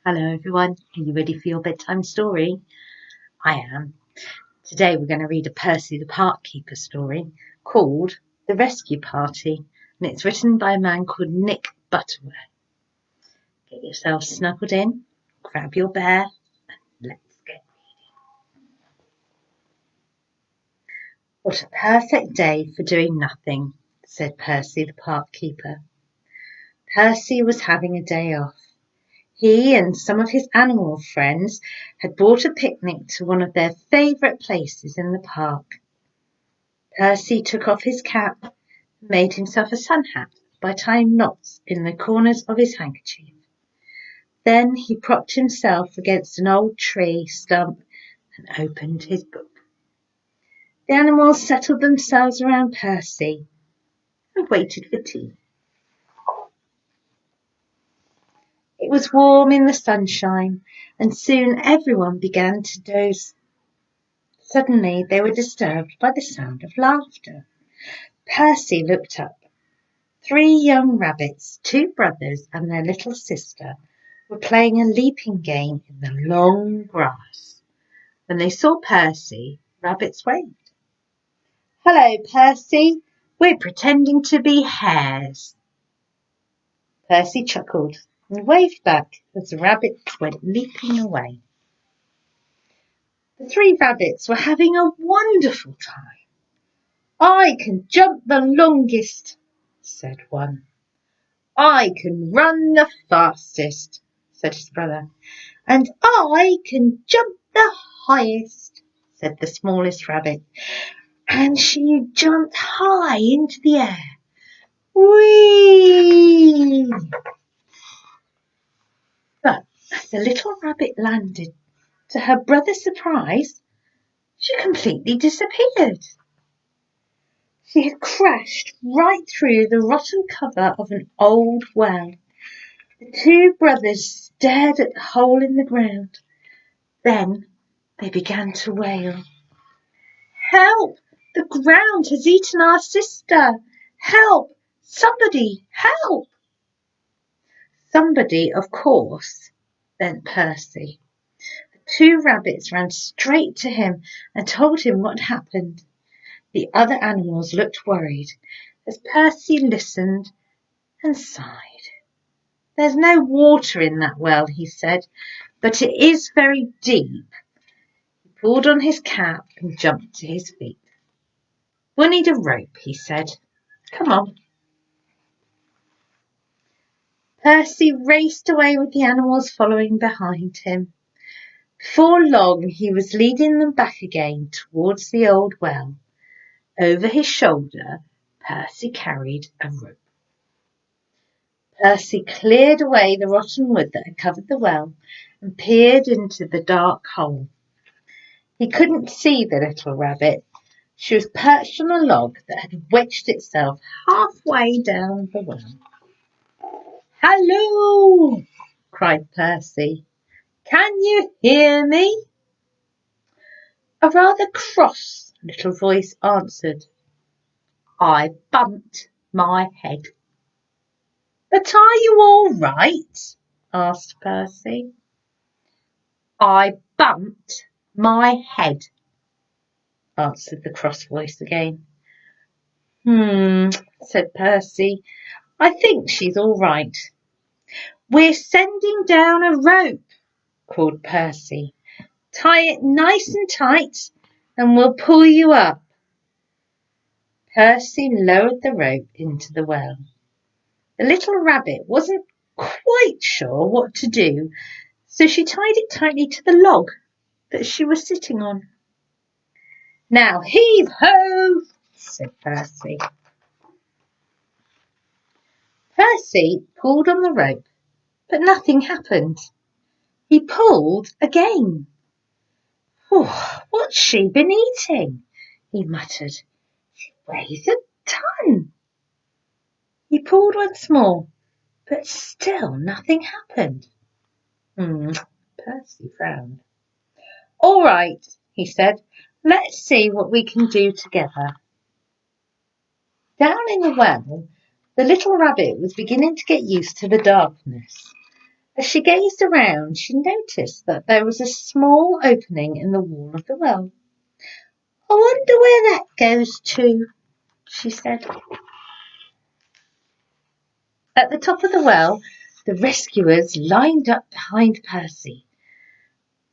Hello everyone, are you ready for your bedtime story? I am. Today we're going to read a Percy the Park Keeper story called The Rescue Party, and it's written by a man called Nick Butterworth. Get yourself snuggled in, grab your bear, and let's get reading. What a perfect day for doing nothing, said Percy the Park Keeper. Percy was having a day off. He and some of his animal friends had brought a picnic to one of their favourite places in the park. Percy took off his cap and made himself a sun hat by tying knots in the corners of his handkerchief. Then he propped himself against an old tree stump and opened his book. The animals settled themselves around Percy and waited for tea. It was warm in the sunshine, and soon everyone began to doze. Suddenly they were disturbed by the sound of laughter. Percy looked up. 3 young rabbits, 2 brothers and their little sister, were playing a leaping game in the long grass. When they saw Percy, rabbits waved. "Hello, Percy, we're pretending to be hares." Percy chuckled and waved back as the rabbits went leaping away. The 3 rabbits were having a wonderful time. "I can jump the longest," said one. "I can run the fastest," said his brother. "And I can jump the highest," said the smallest rabbit. And she jumped high into the air. Whee! But as the little rabbit landed, to her brother's surprise, she completely disappeared. She had crashed right through the rotten cover of an old well. The 2 brothers stared at the hole in the ground. Then they began to wail. "Help! The ground has eaten our sister! Help! Somebody, help!" Somebody, of course, meant Percy. The 2 rabbits ran straight to him and told him what happened. The other animals looked worried as Percy listened and sighed. "There's no water in that well," he said, "but it is very deep." He pulled on his cap and jumped to his feet. "We'll need a rope," he said. "Come on." Percy raced away with the animals following behind him. Before long he was leading them back again towards the old well. Over his shoulder, Percy carried a rope. Percy cleared away the rotten wood that had covered the well and peered into the dark hole. He couldn't see the little rabbit. She was perched on a log that had wedged itself halfway down the well. "Halloo!" cried Percy. "Can you hear me?" A rather cross little voice answered. "I bumped my head." "But are you all right?" asked Percy. "I bumped my head," answered the cross voice again. Said Percy. "I think she's all right." "We're sending down a rope," called Percy. "Tie it nice and tight and we'll pull you up." Percy lowered the rope into the well. The little rabbit wasn't quite sure what to do, so she tied it tightly to the log that she was sitting on. "Now heave ho!" said Percy. Percy pulled on the rope, but nothing happened. He pulled again. "What's she been eating?" he muttered. "She weighs a ton." He pulled once more, but still nothing happened. Percy frowned. "All right," he said. "Let's see what we can do together." Down in the well, the little rabbit was beginning to get used to the darkness. As she gazed around, she noticed that there was a small opening in the wall of the well. "I wonder where that goes to," she said. At the top of the well, the rescuers lined up behind Percy.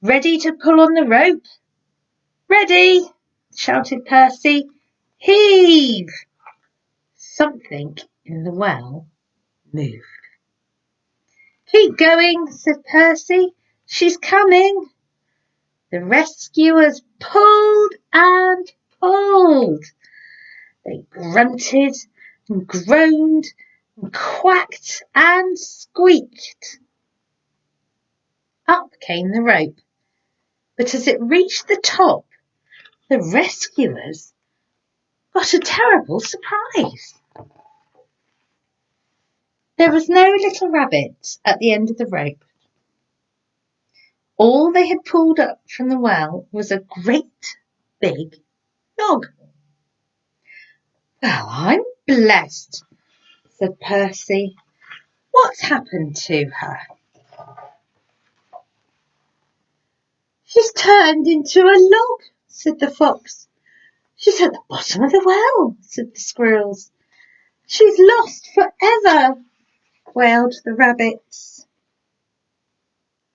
"Ready to pull on the rope?" "Ready!" shouted Percy. "Heave!" Something in the well moved. "Keep going," said Percy. "She's coming." The rescuers pulled and pulled. They grunted and groaned and quacked and squeaked. Up came the rope, but as it reached the top, the rescuers got a terrible surprise. There was no little rabbit at the end of the rope. All they had pulled up from the well was a great big dog. "Well, I'm blessed," said Percy. "What's happened to her?" "She's turned into a log," said the fox. "She's at the bottom of the well," said the squirrels. "She's lost forever," wailed the rabbits.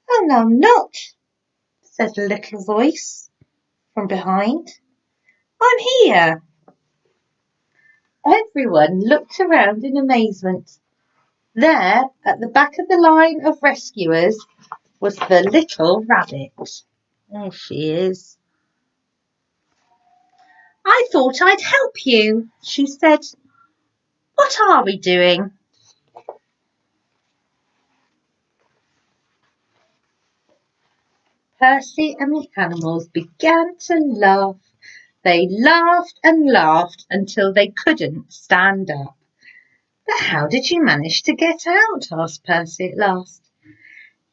"Oh, no, I'm not," said a little voice from behind. "I'm here." Everyone looked around in amazement. There, at the back of the line of rescuers, was the little rabbit. There she is. "I thought I'd help you," she said. "What are we doing?" Percy and the animals began to laugh. They laughed and laughed until they couldn't stand up. "But how did you manage to get out?" asked Percy at last.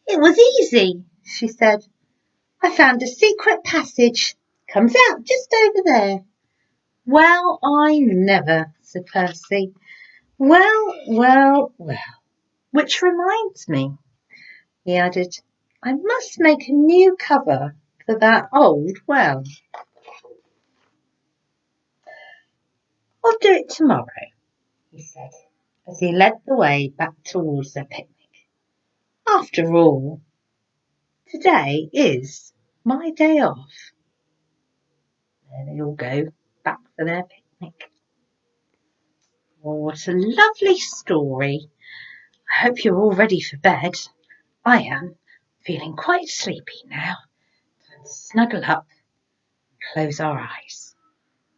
"It was easy," she said. "I found a secret passage. Comes out just over there." "Well, I never," said Percy. Well. Which reminds me," he added, "I must make a new cover for that old well." "I'll do it tomorrow," he said, as he led the way back towards their picnic. "After all, today is my day off." There they all go, back for their picnic. Oh, what a lovely story. I hope you're all ready for bed. I am, feeling quite sleepy now. Let's snuggle up and close our eyes.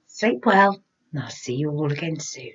Sleep well, and I'll see you all again soon.